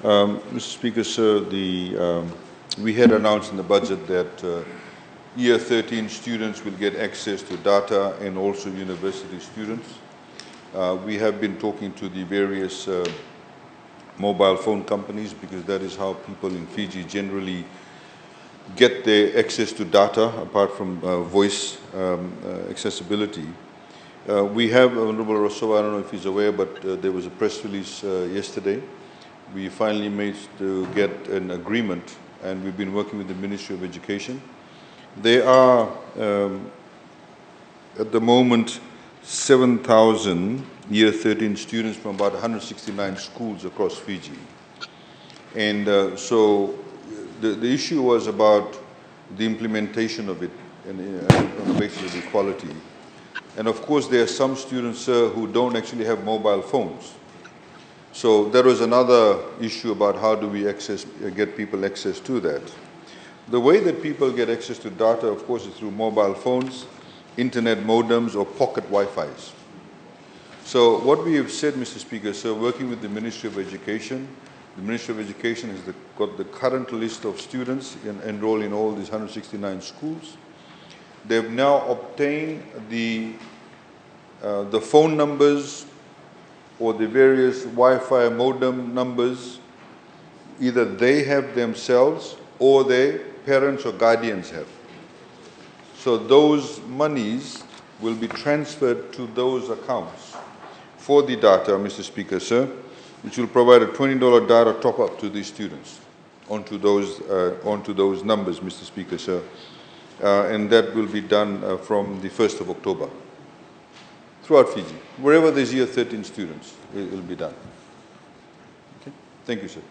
Mr. Speaker, sir, we had announced in the budget that Year 13 students will get access to data and also university students. We have been talking to the various mobile phone companies because that is how people in Fiji generally get their access to data apart from voice accessibility. We have Honorable Rousseau, I don't know if he's aware, but there was a press release yesterday. We finally managed to get an agreement, and we've been working with the Ministry of Education. There are, at the moment, 7,000 Year 13 students from about 169 schools across Fiji. And so the issue was about the implementation of it and on the basis of equality. And of course, there are some students who don't actually have mobile phones. So there was another issue about how do we get people access to that. The way that people get access to data, of course, is through mobile phones, internet modems, or pocket Wi-Fis. So what we have said, Mr. Speaker, sir, working with the Ministry of Education, the Ministry of Education has got the current list of students enrolled in all these 169 schools. They've now obtained the phone numbers or the various Wi-Fi modem numbers. Either they have themselves or their parents or guardians have. So those monies will be transferred to those accounts for the data, Mr. Speaker, sir, which will provide a $20 data top-up to these students onto those numbers, Mr. Speaker, sir. And that will be done from the 1st of October throughout Fiji. Wherever there's Year 13 students, it will be done. Okay? Thank you, sir.